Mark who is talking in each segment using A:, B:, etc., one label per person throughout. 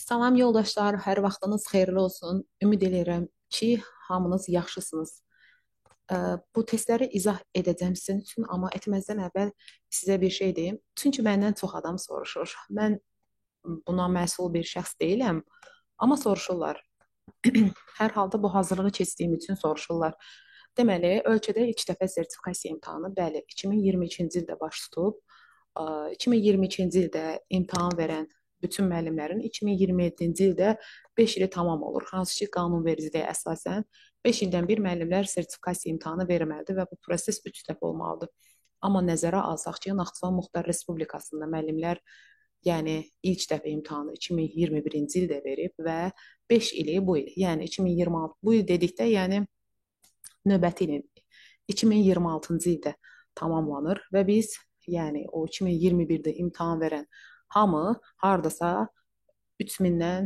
A: Salam yoldaşlar, hər vaxtınız xeyirli olsun. Ümid edirəm ki, hamınız yaxşısınız. Bu testləri izah edəcəm sizin üçün, amma etməzdən əvvəl sizə bir şey deyim. Çünki məndən çox adam soruşur. Mən buna məsul bir şəxs deyiləm, amma soruşurlar. Hər halda bu hazırlığı keçdiyim üçün soruşurlar. Deməli, ölkədə ilk dəfə sertifikasiya imtahanı, bəli, 2022-ci ildə baş tutub. 2022-ci ildə imtahan verən bütün müəllimlərin 2027-ci ildə 5 ili tamam olur. Hansı ki, qanunvericiliyə əsasən 5 ildən bir müəllimlər sertifikasiya imtahanı verməlidir və bu proses 3 dəfə olmalıdır. Amma nəzərə alsaq ki, Naxçıvan Muxtar Respublikasında müəllimlər yəni ilk dəfə imtahanı 2021-ci ildə verib və 5 ili bu il, yəni 2026 bu il dedikdə, yəni növbəti ilin 2026-cı ildə tamamlanır və biz yəni o 2021-də imtahan verən hamı hardasa 3000-dən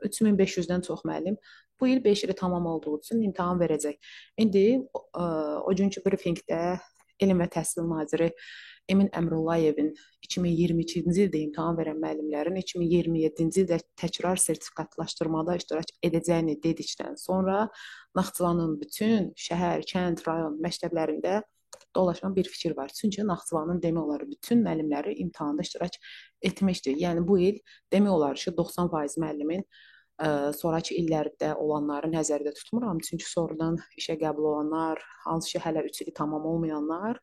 A: 3500-dən çox müəllim bu il 5 ili tamam olduğu üçün imtahan verəcək. İndi o günkü brifinqdə Elm və Təhsil naziri Emin Əmrullayevin 2022-ci ildə imtahan verən müəllimlərin 2027-ci ildə təkrar sertifikatlaşdırmada iştirak edəcəyini dedikdən sonra Naxçıvanın bütün şəhər, kənd, rayon məktəblərində dolaşan bir fikir var. Çünki Naxçıvanın demək olar bütün müəllimləri imtahanda iştirak etmişdir. Yəni bu il demək olar ki, 90% müəllimin sonrakı illərdə olanları nəzərdə tutmuram. Çünki sonradan işə qəbul olanlar, hansı ki, hələ 3 ili tamam olmayanlar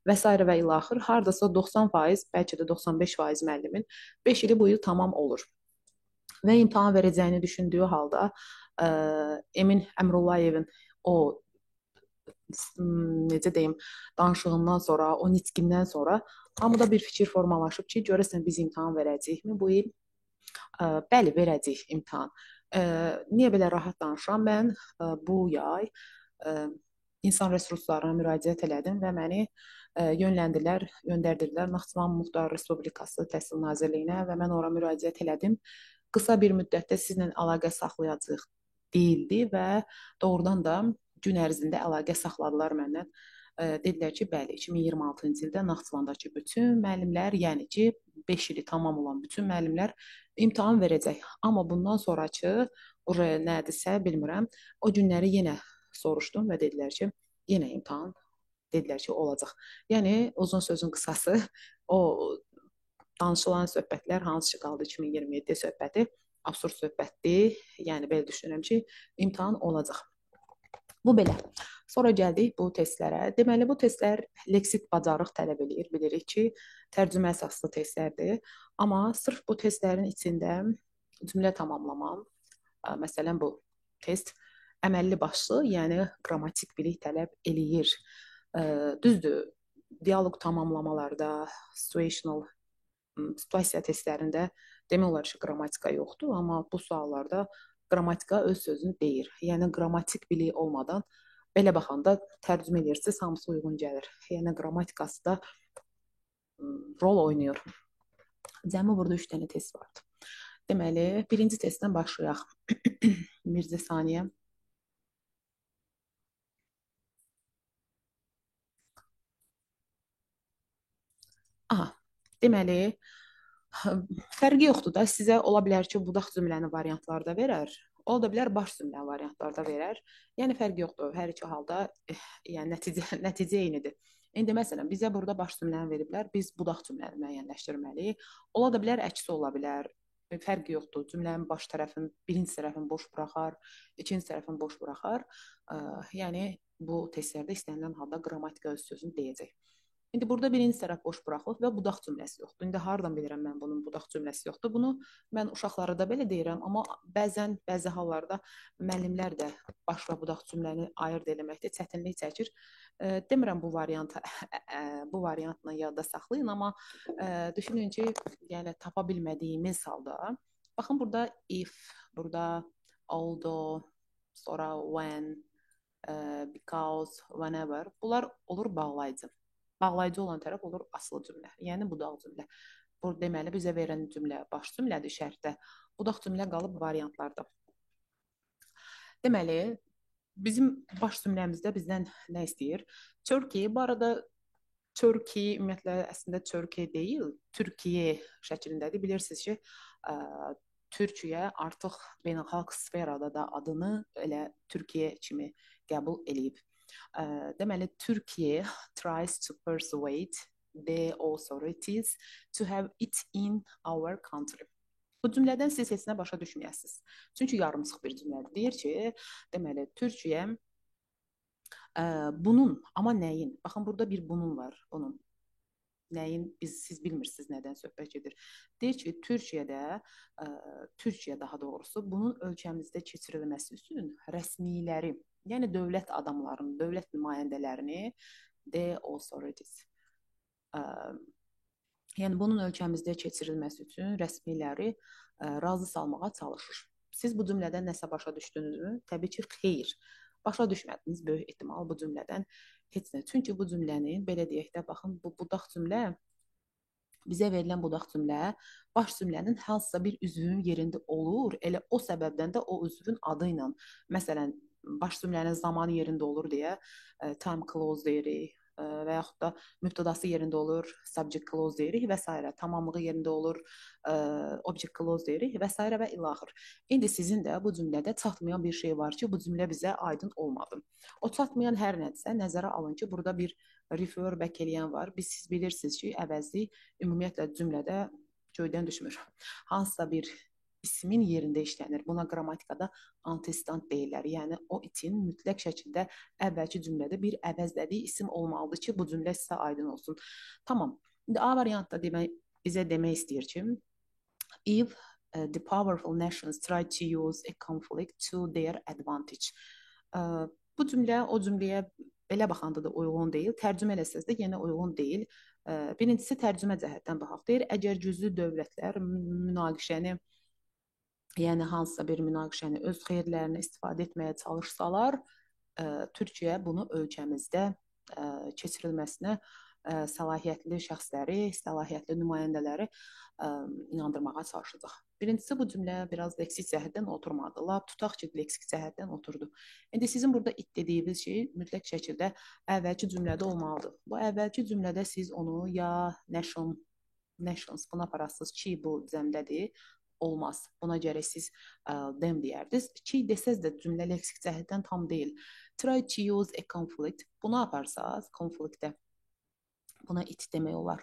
A: və s. və ilaxır hardasa 90%, bəlkə də 95% müəllimin 5 ili bu il tamam olur. Və imtahan verəcəyini düşündüyü halda Emin Əmrullayevin o necə deyim, danışığından sonra, o nitqindən sonra hamıda bir fikir formalaşıb ki, görəsən biz imtahan verəcəyikmi bu il? Bəli, verəcəyik imtahan. Niyə belə rahat danışıram? Mən bu yay insan resurslarına müraciət elədim və məni göndərdilər Naxçıvan Muxtar Respublikası Təhsil Nazirliyinə və mən ora müraciət elədim. Qısa bir müddətdə sizlə əlaqə saxlayacağıq deyildi və doğrudan da gün ərzində əlaqə saxladılar məndən. Dedilər ki, bəli, 2026-cı ildə Naxçıvandakı bütün müəllimlər, yəni ki, 5 ili tamam olan bütün müəllimlər imtahan verəcək. Amma bundan sonrakı nədirsə bilmirəm. O günləri yenə soruşdum və dedilər ki, yenə imtahan dedilər ki, olacaq. Yəni uzun sözün qısası o danışılan söhbətlər hansı ki qaldı 2027 söhbəti absurd söhbətdir. Yəni belə düşünürəm ki, imtahan olacaq. Bu belə. Sonra gəldik bu testlərə. Deməli, bu testlər leksik bacarıq tələb edir. Bilirik ki, tərcümə əsaslı testlərdir. Amma sırf bu testlərin içində cümlə tamamlamam, məsələn bu test əməlli başlı, yəni qrammatik bilik tələb eləyir. Düzdür, dialoq tamamlamalarda, situasiya testlərində demək olar ki, qrammatika yoxdur, amma bu suallarda qrammatika öz sözünü deyir. Yəni qrammatik biliyi olmadan belə baxanda tərcümə edirsiniz, hamısı uyğun gəlir. Yəni qrammatikası da rol oynayır. Cəmi burada 3 dənə test vardı. Deməli, birinci testdən başlayaq. Mirzə saniyə. Aha, deməli, fərqi yoxdur da, sizə ola bilər ki, budaq cümləni variantlarda verər, ola da bilər baş cümləni variantlarda verər. Yəni fərqi yoxdur. Hər iki halda yəni nəticə eynidir. İndi məsələn bizə burada baş cümləni veriblər, biz budaq cümləni müəyyənləşdirməliyik. Ola da bilər əksi ola bilər. Fərqi yoxdur. Cümlənin baş tərəfin, birinci tərəfin boş buraxar, ikinci tərəfin boş buraxar. Yəni bu testlərdə istənilən halda qrammatika öz sözünü deyəcək. İndi burada birinci tərəf boş buraxılıb və budaq cümləsi yoxdur. İndi hardan bilirəm mən bunun budaq cümləsi yoxdur? Bunu mən uşaqlara da belə deyirəm, amma bəzi hallarda müəllimlər də baş və budaq cümləni ayırd etməkdə çətinlik çəkir. Demirəm bu variantla yadda saxlayın, amma düşünün ki, yəni tapa bilmədiyimiz halda, baxın burada if, burada although, sonra when, because, whenever, bunlar olur bağlayıcı. Bağlayıcı olan tərəf olur asılı cümlə, yəni budaq cümlə. Bu deməli bizə verən cümlə baş cümlədir şərtdə. Budaq cümlə qalıb variantlarda. Deməli, bizim baş cümləmizdə bizdən nə istəyir? Turkey, bu arada Turkey ümumiyyətlə əslində Turkey deyil, Türkiyə şəklindədir. Bilirsiniz ki, Türkiyə artıq beynəlxalq sferada da adını elə Türkiyə kimi qəbul eləyib. Deməli, Türkiyə tries to persuade the authorities to have it in our country. Bu cümlədən siz heç nə başa düşməyəsiniz. Çünki yarımsıq bir cümlədir. Deyir ki, deməli, Türkiyə bunun, amma nəyin? Baxın, burada bir bunun var, bunun. Nəyin, siz bilmirsiniz nədən söhbət gedir. Deyir ki, Türkiyə daha doğrusu bunun ölkəmizdə keçirilməsi üçün rəsmiləri, yəni dövlət adamlarını, dövlət nümayəndələrini, the authorities, yəni bunun ölkəmizdə keçirilməsi üçün rəsmiləri razı salmağa çalışır. Siz bu cümlədən nəsə başa düşdünüzmü? Təbii ki, xeyr. Başa düşmədiniz böyük ehtimal bu cümlədən heç nə. Çünki bu cümlənin, belə deyək də, baxın, bu budaq cümlə, bizə verilən budaq cümlə baş cümlənin hansısa bir üzvünün yerində olur. Elə o səbəbdən də o üzvün adı ilə, məsələn, baş cümlənin zamanı yerində olur deyə time clause deyirik və yaxud da mübtədası yerində olur, subject clause deyirik və s. Tamamlığı yerində olur, object clause deyirik və s. və ilaxır. İndi sizin də bu cümlədə çatmayan bir şey var ki, bu cümlə bizə aydın olmadı. O çatmayan hər nədirsə nəzərə alın ki, burada bir refer back eləyən var. Siz bilirsiniz ki, əvəzlik ümumiyyətlə cümlədə göydən düşmür. Hansısa bir ismin yerində işlənir. Buna qrammatikada antestant deyirlər. Yəni o itin mütləq şəkildə əvvəlki cümlədə bir əvəzlədiyi isim olmalıdır ki, bu cümlə sizə aydın olsun. Tamam. İndi A variantda bizə demək istəyir ki, if the powerful nations try to use a conflict to their advantage. Bu cümlə o cümləyə belə baxanda da uyğun deyil. Tərcümə eləsəz də yenə uyğun deyil. Birincisi tərcümə cəhətdən baxaq. Deyir, əgər güclü dövlətlər münaqişəni, yəni hansısa bir münaqişəni öz xeyirlərinə istifadə etməyə çalışsalar, Türkiyə bunu ölkəmizdə keçirilməsinə səlahiyyətli şəxsləri, səlahiyyətli nümayəndələri inandırmağa çalışacaq. Birincisi, bu cümlə biraz leksik cəhətdən oturmadı. Tutaq ki, leksik cəhətdən oturdu. İndi sizin burada dediyiniz şey mütləq şəkildə əvvəlki cümlədə olmalıdır. Bu əvvəlki cümlədə siz onu ya nations buna aparasınız ki, bu cəmdədir, olmaz. Buna görə siz them deyərdiniz. Ki desəz də cümlə leksik cəhətdən tam deyil. Try to use a conflict. Bunu aparsaz, konfliktə buna it demək olar.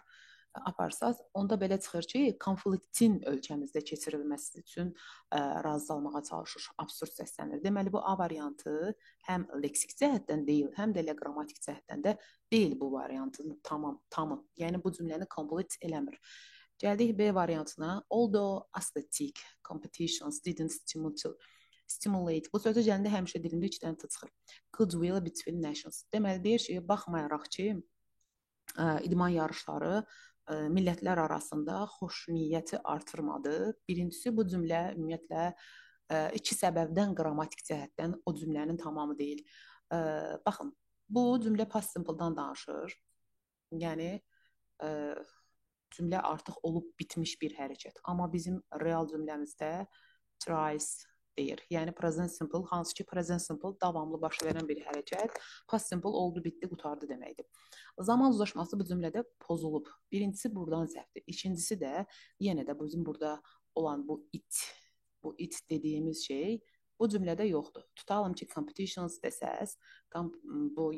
A: Aparsaz, onda belə çıxır ki, konfliktin ölkəmizdə keçirilməsi üçün razı salmağa çalışır. Absurd səslənir. Deməli, bu A variantı həm leksik cəhətdən deyil, həm də elə qrammatik cəhətdən də deyil bu variantın tamı. Yəni, bu cümləni complete eləmir. Gəldik B variantına. Although athletic competitions didn't stimulate. Bu sözü gələndə həmişə dilimdə 2 dənə çıxır. Goodwill between nations. Deməli, deyir ki, baxmayaraq ki, idman yarışları millətlər arasında xoşniyyəti artırmadı. Birincisi, bu cümlə ümumiyyətlə 2 səbəbdən qrammatik cəhətdən o cümlənin tamamı deyil. Baxın, bu cümlə past simple-dan danışır. Yəni, cümlə artıq olub bitmiş bir hərəkət. Amma bizim real cümləmizdə tries deyir. Yəni present simple, hansı ki present simple davamlı baş verən bir hərəkət. Past simple oldu, bitdi, qutardı deməkdir. Zaman uzlaşması bu cümlədə pozulub. Birincisi buradan səhvdir. İkincisi də yenə də bizim burada olan bu it dediyimiz şey bu cümlədə yoxdur. Tutalım ki, competitions desəz, bu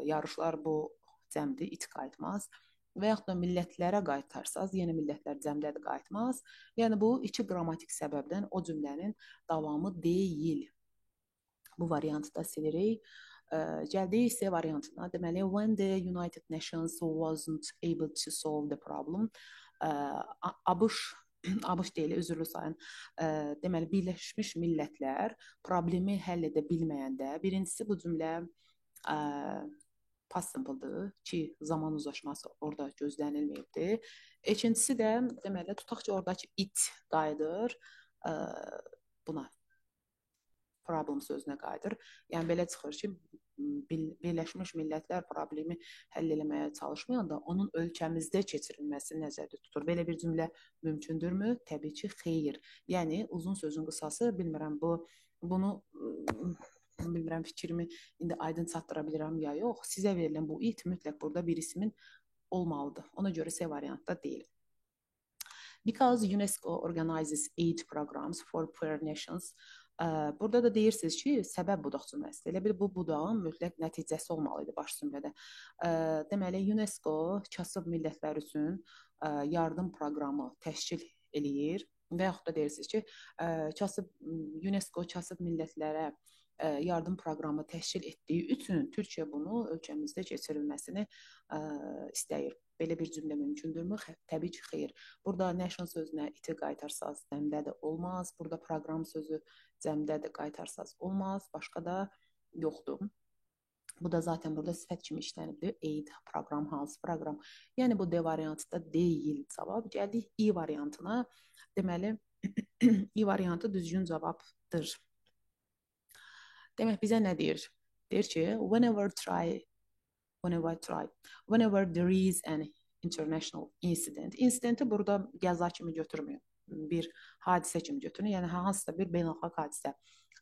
A: yarışlar bu cəmdir, it qayıtmaz. Və yaxud da millətlərə qaytarsaz, yenə millətlər cəmdədir, qayıtmaz. Yəni, bu 2 qrammatik səbəbdən o cümlənin davamı deyil. Bu variantı da silirik. Gəldik C variantına. Deməli, when the United Nations wasn't able to solve the problem, ABŞ deyil, üzrlü sayın. Deməli, Birləşmiş Millətlər problemi həll edə bilməyəndə, birincisi bu cümlə past simple-dır ki, zaman uzlaşması orada gözlənilməyibdir. İkincisi də, deməli, tutaq ki, oradakı it qayıdır buna, problem sözünə qayıdır. Yəni, belə çıxır ki, Birləşmiş Millətlər problemi həll eləməyə çalışmayanda onun ölkəmizdə keçirilməsi nəzərdə tutur. Belə bir cümlə mümkündürmü? Təbii ki, xeyr. Yəni, uzun sözün qısası, bilmirəm, bunu bilmirəm, fikrimi indi aydın çatdıra bilirəm ya yox. Sizə verilən bu it mütləq burada bir ismin olmalıdır. Ona görə C variantda deyil. Because UNESCO organizes aid programs for poor nations. Burada da deyirsiniz ki, səbəb budaq cümləsidir. Elə bil bu budağın mütləq nəticəsi olmalı idi baş cümlədə. Deməli, UNESCO kasıb millətlər üçün yardım proqramı təşkil eləyir və yaxud da deyirsiniz ki, UNESCO kasıb millətlərə yardım proqramı təşkil etdiyi üçün Türkiyə bunu ölkəmizdə keçirilməsini istəyir. Belə bir cümlə mümkündürmü? Təbii ki, xeyr. Burada nation sözünə iti qaytarsaz cəmdə də olmaz. Burada proqram sözü cəmdə də qaytarsaz olmaz. Başqa da yoxdur. Bu da zaten burada sifət kimi işlənibdir. Aid proqram, hansı proqram? Yəni bu D variantında deyil cavab. Gəldik I variantına. Deməli, I variantı düzgün cavabdır. Demək bizə nə deyir? Deyir ki, whenever there is an international incident. İnsidenti burada qəza kimi götürmüyor. Bir hadisə kimi götürün. Yəni hansısa bir beynəlxalq hadisə,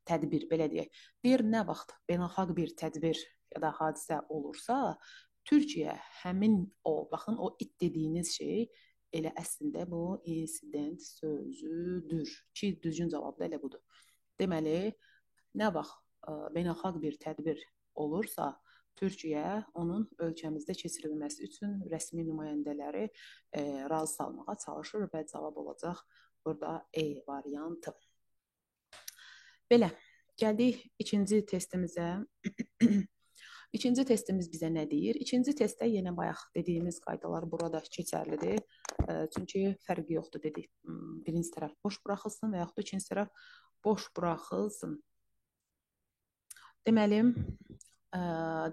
A: tədbir, belə deyək. Deyir, nə vaxt beynəlxalq bir tədbir ya da hadisə olursa, Türkiyə həmin baxın, o it dediyiniz şey elə əslində bu insident sözüdür ki, düzgün cavab da elə budur. Deməli, nə vaxt beynəlxalq bir tədbir olursa, Türkiyə onun ölkəmizdə keçirilməsi üçün rəsmi nümayəndələri razı salmağa çalışır və cavab olacaq burada E variantı. Belə, gəldik ikinci testimizə. İkinci testimiz bizə nə deyir? İkinci testdə yenə bayaq dediyimiz qaydalar burada keçərlidir. Çünki fərqi yoxdur dedik. Birinci tərəf boş buraxılsın və yaxud da ikinci tərəf boş buraxılsın. Deməli,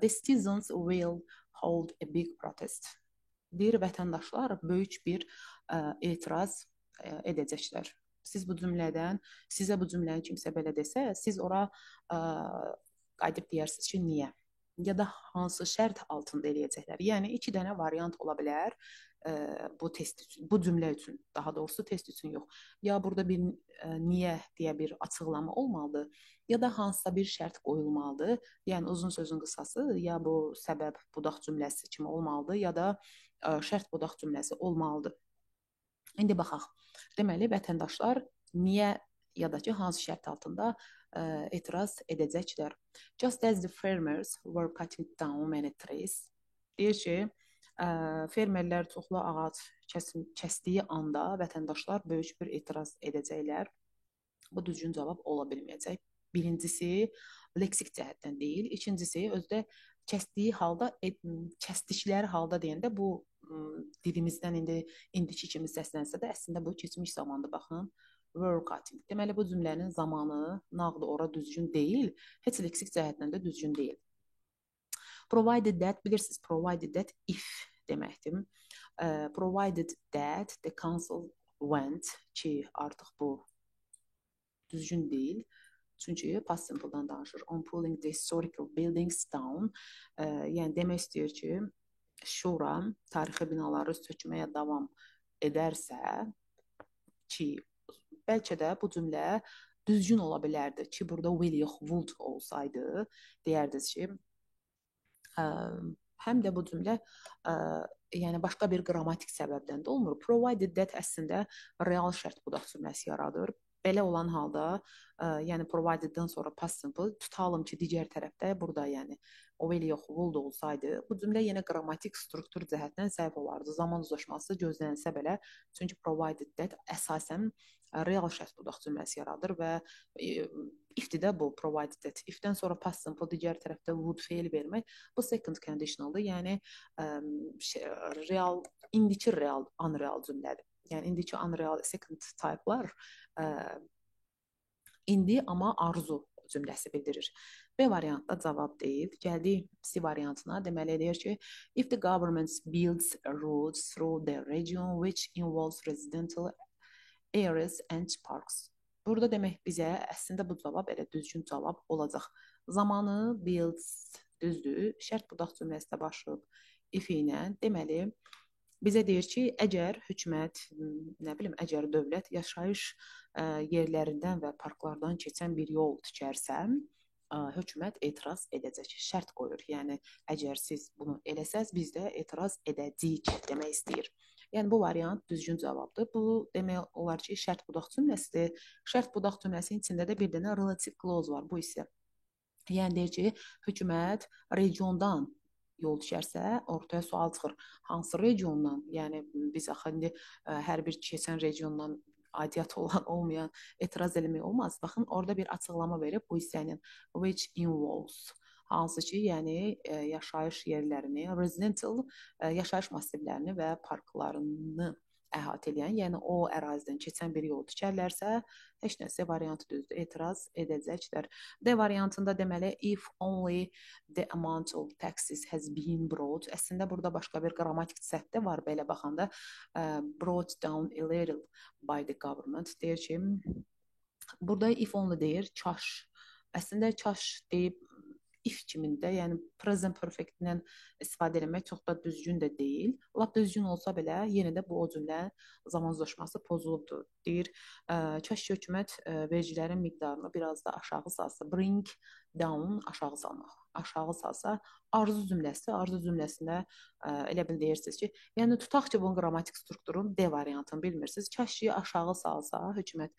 A: the citizens will hold a big protest. Deyir, vətəndaşlar böyük bir etiraz edəcəklər. Siz bu cümlədən, sizə bu cümləni kimsə belə desə, siz ora qayıdıb deyərsiniz ki, niyə? Ya da hansı şərt altında eləyəcəklər. Yəni, iki dənə variant ola bilər bu test üçün, bu cümlə üçün, daha doğrusu test üçün yox. Ya burada bir niyə deyə bir açıqlama olmalıdır, ya da hansısa bir şərt qoyulmalıdır. Yəni, uzun sözün qısası, ya bu səbəb budaq cümləsi kimi olmalıdır, ya da şərt budaq cümləsi olmalıdır. İndi baxaq. Deməli, vətəndaşlar niyə ya da ki, hansı şərt altında etiraz edəcəklər. Just as the farmers were cutting down many trees. Deyir ki, fermerlər çoxlu ağac kəsdiyi anda vətəndaşlar böyük bir etiraz edəcəklər. Bu düzgün cavab ola bilməyəcək. Birincisi, leksik cəhətdən deyil. İkincisi, özdə kəsdiyi halda, kəsdikləri halda deyəndə bu dilimizdən indiki kimi səslənsə də əslində bu keçmiş zamandır, baxın. Were cutting. Deməli, bu cümlənin zamanı, nağdı ora düzgün deyil, heç leksik cəhətdən də düzgün deyil. Provided that, bilirsiniz, provided that if deməkdir. Provided that the council went, ki artıq bu düzgün deyil. Çünki past simple'dan danışır. On pulling the historical buildings down. Yəni, demək istəyir ki, şura tarixi binaları sökməyə davam edərsə, ki, bəlkə də bu cümlə düzgün ola bilərdi ki, burada will yox, would olsaydı, deyərdiniz ki, həm də bu cümlə yəni başqa bir qrammatik səbəbdən də olmur. Provided that əslində real şərt budaq cümləsi yaradır. Belə olan halda, yəni provided-dan sonra past simple, tutalım ki, digər tərəfdə burada, yəni o will yox, would olsaydı, bu cümlə yenə qrammatik struktur cəhətdən zəif olardı. Zaman uzlaşması gözlənsə belə, çünki provided that əsasən real şərt budaq cümləsi yaradır və if-də bu provided that, if-dən sonra past simple, digər tərəfdə would feil vermək, bu second conditionaldır, yəni real, indiki real, unreal cümlədir. Yəni indiki unreal second type'lar indi amma arzu cümləsi bildirir. B variantda cavab deyil. Gəldik C variantına. Deməli deyir ki, if the government builds roads through the region which involves residential areas and parks. Burada demək bizə əslində bu cavab elə düzgün cavab olacaq. Zamanı builds düzdür. Şərt budaq cümləsi də başlayıb if ilə. Deməli bizə deyir ki, əgər hökumət, nə bilim, əgər dövlət yaşayış yerlərindən və parklardan keçən bir yol tikərsə, hökumət etiraz edəcək, şərt qoyur. Yəni, əgər siz bunu eləsəz, biz də etiraz edəcəyik demək istəyir. Yəni bu variant düzgün cavabdır. Bu demək olar ki, şərt budaq cümləsidir. Şərt budaq cümləsinin içində də bir dənə relative clause var. Bu isə yəni deyir ki, hökumət regiondan yol düşərsə, ortaya sual çıxır. Hansı regiondan? Yəni biz axı indi hər bir keçən regiondan aidiyyatı olan, olmayan etiraz eləmək olmaz. Baxın, orada bir açıqlama verib bu hissənin which involves hansı ki, yəni yaşayış yerlərini, residential yaşayış massivlərini və parklarını əhatə edən, yəni o ərazidən keçən bir yol düşərlərsə, heç nəsə variantı düzdür, etiraz edəcəklər. D variantında deməli if only the amount of taxes has been brought. Əslində burada başqa bir qrammatik səhv də var belə baxanda. Brought down a little by the government deyir ki, burada if only deyir, çaş. Əslində çaş deyib if kimində, yəni present perfect-lə istifadə etmək çox da düzgün də deyil. Lap düzgün olsa belə, yenə də bu o cümlənin zamanlaşması pozulubdur. Deyir, çaş hökumət vergilərin miqdarını biraz da aşağı salsa, bring down aşağı salmaq. Aşağı salsa, arzu cümləsində elə bil deyirsiniz ki, yəni tutaq ki, bunun qrammatik strukturun D variantını bilmirsiniz. Çaşıyı aşağı salsa, hökumət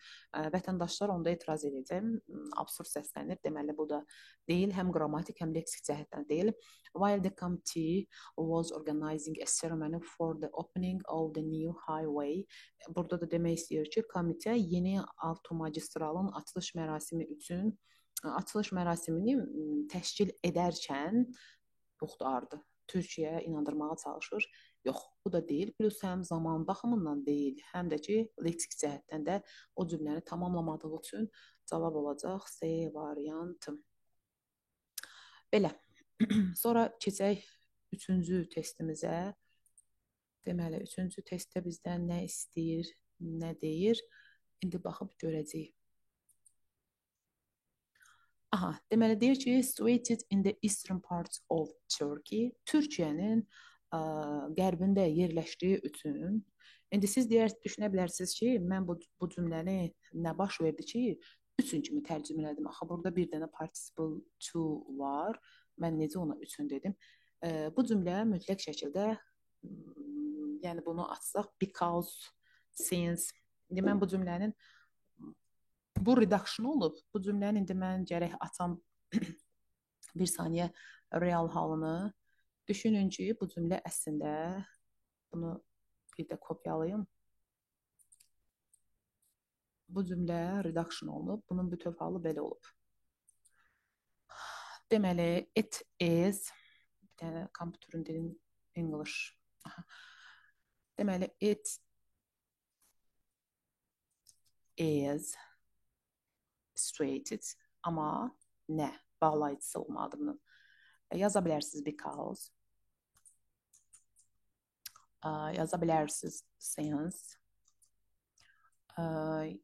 A: vətəndaşlar onda etiraz edəcək. Absurd səslənir. Deməli bu da deyil, həm qrammatik, həm leksik cəhətdən deyil. While the committee was organizing a ceremony for the opening of the new highway. Burada da demək istəyir ki, komitə yeni avtomagistralın açılış mərasimini təşkil edərkən yoxdur. Türkiyəyə inandırmağa çalışır. Yox, bu da deyil. Plus həm zaman baxımından deyil, həm də ki, leksik cəhətdən də o cümləni tamamlamadığı üçün cavab olacaq C variantı. Belə. Sonra keçək üçüncü testimizə. Deməli, üçüncü testdə bizdən nə istəyir, nə deyir? İndi baxıb görəcəyik. Aha, deməli deyir ki, situated in the eastern parts of Turkey, Türkiyənin qərbində yerləşdiyi üçün. İndi siz düşünə bilərsiniz ki, mən bu cümləni nə baş verdi ki, üçün kimi tərcümə elədim. Axı burada bir dənə participle to var. Mən necə ona üçün dedim. Bu cümlə mütləq şəkildə, yəni bunu açsaq, because, since. İndi mən bu cümlənin bu redaction olub. Bu cümlənin indi mən gərək açam bir saniyə real halını. Düşünün ki, bu cümlə əslində, bunu bir də kopyalayım. Bu cümlə redaction olub. Bunun bütöv halı belə olub. Deməli, it is, bir dənə kompüterin dilin English. Deməli, it is situated, amma nə? Bağlayıcısı olmadı bunun. Yaza bilərsiniz because. Yaza bilərsiniz since.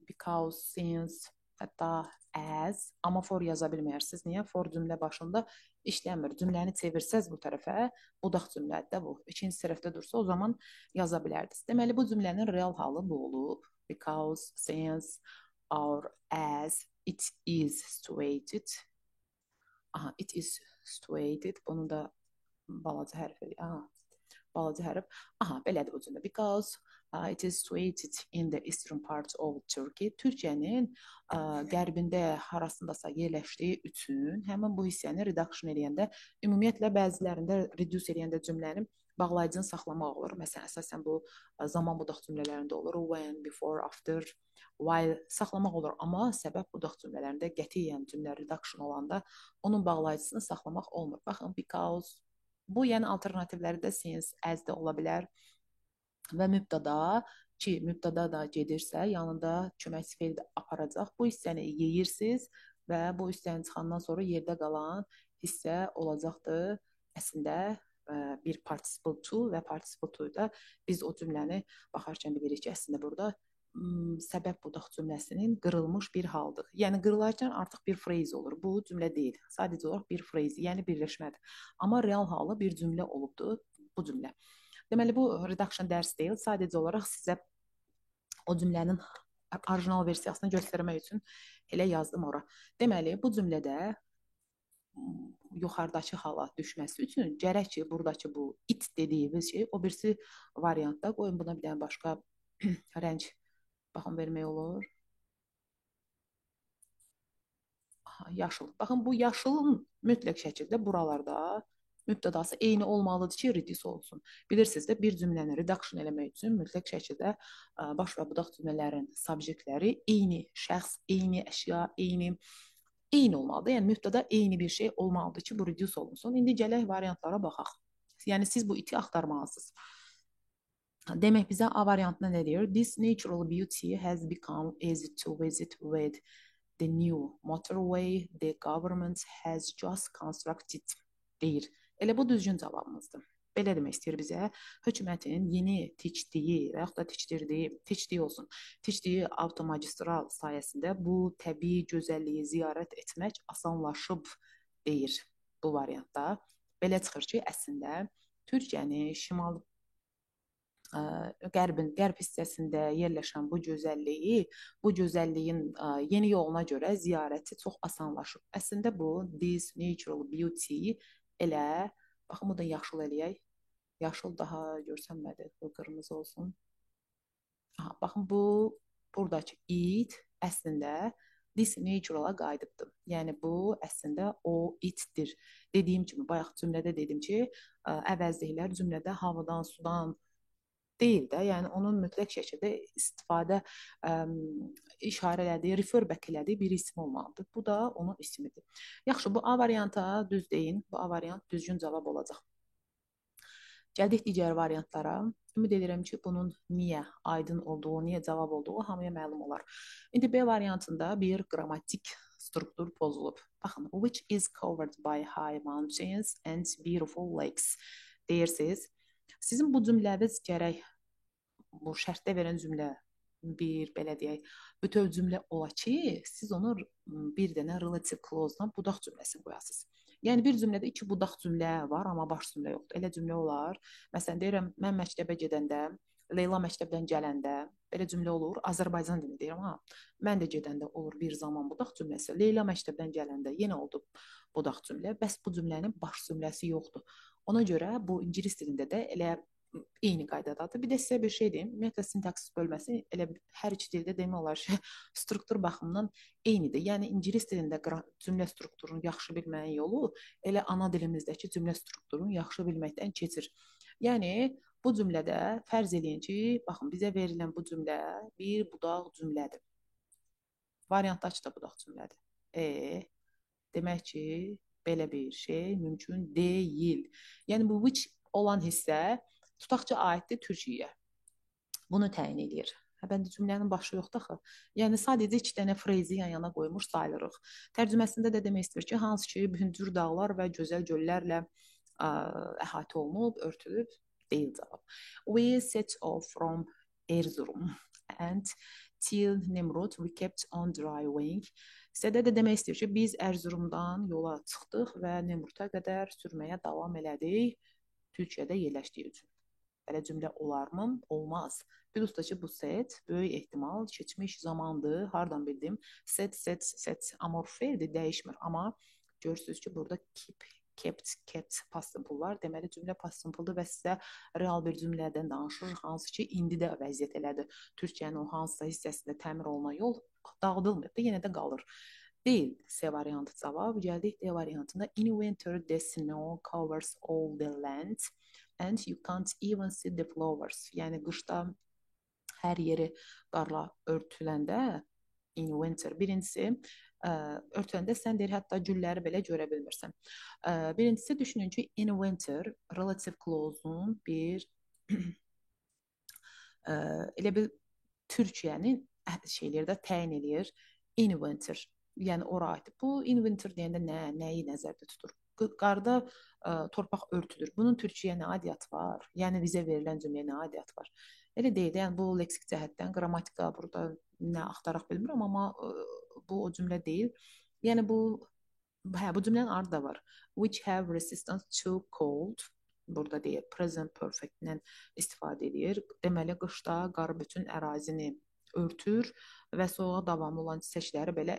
A: Because, since, hətta as. Amma for yaza bilməyirsiniz. Niyə? For cümlə başında işləmir. Cümləni çevirsəz bu tərəfə, budaq cümlədir də bu. İkinci tərəfdə dursa, o zaman yaza bilərdiniz. Deməli, bu cümlənin real halı bu olub. Because, since, or as, it is situated. Aha, it is situated. Bunu da balaca hərf edir. Aha, balaca hərf. Aha, belədir bu cümlə. Because it is situated in the eastern part of Turkey. Türkiyənin qərbində harasındasa yerləşdiyi üçün həmin bu hissəni redaction eləyəndə, ümumiyyətlə bəzilərində reduce eləyəndə cümlənin bağlayıcını saxlamaq olur. Məsələn, əsasən bu zaman budaq cümlələrində olur. When, before, after, while saxlamaq olur. Amma səbəb budaq cümlələrində qətiyyən cümlə redaction olanda onun bağlayıcısını saxlamaq olmur. Baxın, because. Bu, yəni alternativləri də since, as də ola bilər. Və mübtada ki, mübtada da gedirsə, yanında köməkçi feil aparacaq. Bu hissəni yeyirsiniz və bu hissəni çıxandan sonra yerdə qalan hissə olacaqdır. Əslində bir participle to və participle to da biz o cümləni baxarkən bilirik ki, əslində burada səbəb budaq cümləsinin qırılmış bir haldır. Yəni qırılarkən artıq bir phrase olur. Bu cümlə deyil. Sadəcə olaraq bir phrase, yəni birləşmədir. Amma real halı bir cümlə olubdur bu cümlə. Deməli, bu redaction dərs deyil. Sadəcə olaraq sizə o cümlənin orijinal versiyasını göstərmək üçün elə yazdım ora. Deməli, bu cümlədə yuxarıdakı hala düşməsi üçün gərək ki, buradakı bu it dediyimiz şey o birisi variantda. Qoyun buna bir dənə başqa rəng baxın vermək olur. Yaşıl. Baxın bu yaşılın mütləq şəkildə buralarda mübtədası eyni olmalıdır ki, reduce olsun. Bilirsiniz də bir cümləni reduction eləmək üçün mütləq şəkildə baş və budaq cümlələrin subjektləri eyni şəxs, eyni əşya, eyni olmalıdır. Yəni mübtəda eyni bir şey olmalıdır ki, bu reduce olunsun. İndi gələk variantlara baxaq. Yəni siz bu iti axtarmalısınız. Demək bizə A variantına nə deyir? This natural beauty has become easy to visit with the new motorway the government has just constructed deyir. Elə bu düzgün cavabımızdır. Belə demək istəyir bizə, hökumətin yeni tikdiyi və yaxud da tikdiyi avtomagistral sayəsində bu təbii gözəlliyi ziyarət etmək asanlaşıb deyir bu variantda. Belə çıxır ki, əslində Türkiyənin şimal qərb hissəsində yerləşən bu gözəlliyin yeni yoluna görə ziyarəti çox asanlaşıb. Əslində bu this natural beauty elə baxın bu da yaşıl eləyək. Yaşıl daha görsənmədi, bu qırmızı olsun. Aha, baxın bu buradakı it əslində this natural'a qayıdıbdır. Yəni bu əslində o itdir. Dediyim kimi bayaq cümlədə dedim ki, əvəzliklər cümlədə havadan, sudan deyil də, yəni onun mütləq şəkildə istifadə işarə elədiyi, refer back elədiyi bir isim olmalıdır. Bu da onun ismidir. Yaxşı, bu A varianta düz deyin. Bu A variant düzgün cavab olacaq. Gəldik digər variantlara. Ümid edirəm ki, bunun niyə aydın olduğu, niyə cavab olduğu hamıya məlum olar. İndi B variantında bir qrammatik struktur pozulub. Baxın, which is covered by high mountains and beautiful lakes deyirsiniz. Sizin bu cümləniz gərək bu şərtdə verən cümlə bir belə deyək, bütöv cümlə ola ki, siz onu bir dənə relative clause-dan budaq cümləsini qoyasınız. Yəni bir cümlədə iki budaq cümlə var, amma baş cümlə yoxdur. Elə cümlə olar. Məsələn deyirəm, mən məktəbə gedəndə, Leyla məktəbdən gələndə belə cümlə olur. Azərbaycan dilində deyirəm, ha. Mən də gedəndə olur bir zaman budaq cümləsi. Leyla məktəbdən gələndə yenə oldu budaq cümlə. Bəs bu cümlənin baş cümləsi yoxdur. Ona görə bu ingilis dilində də elə eyni qaydadadır. Bir də sizə bir şey deyim. Ümumiyyətlə sintaksis bölməsi elə hər iki dildə demək olar ki, struktur baxımından eynidir. Yəni ingilis dilində cümlə strukturunu yaxşı bilməyin yolu elə ana dilimizdəki cümlə strukturunu yaxşı bilməkdən keçir. Yəni bu cümlədə fərz eləyin ki, baxın bizə verilən bu cümlə bir budaq cümlədir. Variantdakı da budaq cümlədir. Demək ki, belə bir şey mümkün deyil. Yəni bu which olan hissə tutaq ki, aiddir Türkiyəyə. Bunu təyin edir. Bəndə cümlənin başı yoxdur axı. Yəni sadəcə iki dənə frezi yan-yana qoymuş sayılırıq. Tərcüməsində də demək istəyir ki, hansı ki, hündür dağlar və gözəl göllərlə əhatə olunub, örtülüb deyil cavab. We set off from Erzurum and till Nemrut we kept on driving. Sizə də demək istəyir ki, biz Ərzurumdan yola çıxdıq və Nemrut'a qədər sürməyə davam elədik Türkiyədə yerləşdiyi üçün. Belə cümlə olarmı? Olmaz. Plus da ki, bu set böyük ehtimal keçmiş zamandır. Hardan bildim? Set amorfedir, dəyişmir. Amma görürsünüz ki, burada kept past simple var. Deməli, cümlə past simple-dır və sizə real bir cümlədən danışır, hansı ki, indi də vəziyyət elədir. Türkiyənin o hansısa hissəsində təmir olunan yol dağıdılmır da, yenə də qalır. Deyil C variantı cavab. Gəldik D variantında. In winter, the snow covers all the land and you can't even see the flowers. Yəni qışda hər yeri qarla örtüləndə in winter birincisi örtüləndə sən deyir hətta gülləri belə görə bilmirsən. Birincisi düşünün ki, in winter relative clause-un bir elə bir Türkiyənin şeylərdə təyin edir in winter. Yəni ora aiddir. Bu in winter deyəndə nəyi nəzərdə tutur? Qarda torpaq örtülür. Bunun Türkiyəyə nə aidiyyatı var? Yəni bizə verilən cümləyə nə aidiyyatı var? Elə deyil. Yəni bu leksik cəhətdən qrammatika burada nə axtaraq bilmirəm, amma bu o cümlə deyil. Yəni bu cümlənin ardı da var. Which have resistance to cold. Burada deyir present perfect-lə istifadə edir. Deməli qışda qar bütün ərazini örtür və soğuğa davamlı olan çiçəkləri belə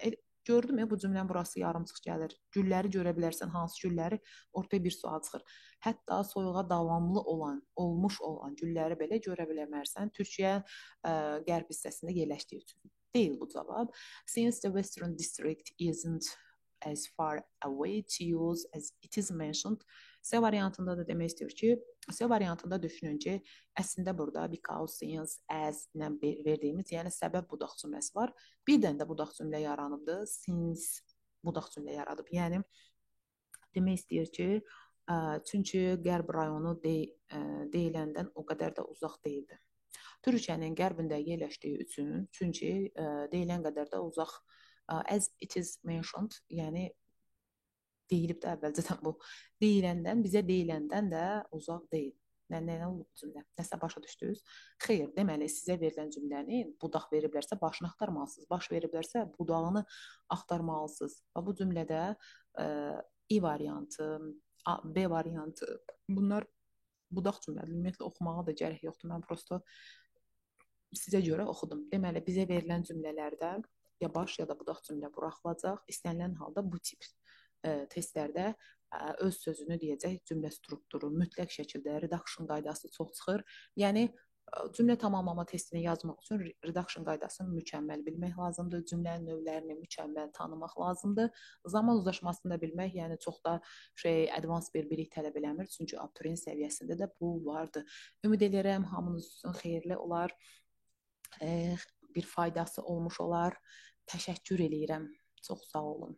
A: Gördüm ya bu cümlənin burası yarımçıq gəlir. Gülləri görə bilərsən, hansı gülləri ortaya bir sual çıxır. Hətta soyuğa davamlı olan, olmuş olan gülləri belə görə bilmərsən. Türkiyə qərb hissəsində yerləşdiyi üçün deyil bu cavab. Since the Western District isn't as far away to use as it is mentioned. C variantında da demək istəyir ki, C variantında düşünün ki, əslində burada because, since, as ilə verdiyimiz, yəni səbəb budaq cümləsi var. Bir dənə də budaq cümlə yaranıbdı. Since budaq cümlə yaradıb. Yəni demək istəyir ki, çünki qərb rayonu deyiləndən o qədər də uzaq deyildi. Türkiyənin qərbində yerləşdiyi üçün, çünki deyilən qədər də uzaq, as it is mentioned, yəni deyilib də əvvəlcədən bu deyiləndən, bizə deyiləndən də uzaq deyil. Nə olub cümlə? Nəsə başa düşdünüz? Xeyr, deməli sizə verilən cümləni budaq veriblərsə başını axtarmalısınız. Baş veriblərsə budağını axtarmalısınız. Və bu cümlədə I variantı, B variantı, bunlar budaq cümlədir. Ümumiyyətlə oxumağa da gərək yoxdur. Mən prosto sizə görə oxudum. Deməli bizə verilən cümlələrdə ya baş ya da budaq cümlə buraxılacaq. İstənilən halda bu tip testlərdə öz sözünü deyəcək cümlə strukturu mütləq şəkildə redaction qaydası çox çıxır. Yəni cümlə tamamlama testini yazmaq üçün redaction qaydasını mükəmməl bilmək lazımdır. Cümlənin növlərini mükəmməl tanımaq lazımdır. Zaman uzlaşmasını da bilmək, yəni çox da advanced bir bilik tələb eləmir. Çünki abituriyent səviyyəsində də bu vardı. Ümid edirəm hamınız üçün xeyirli olar. Bir faydası olmuş olar. Təşəkkür eləyirəm. Çox sağ olun.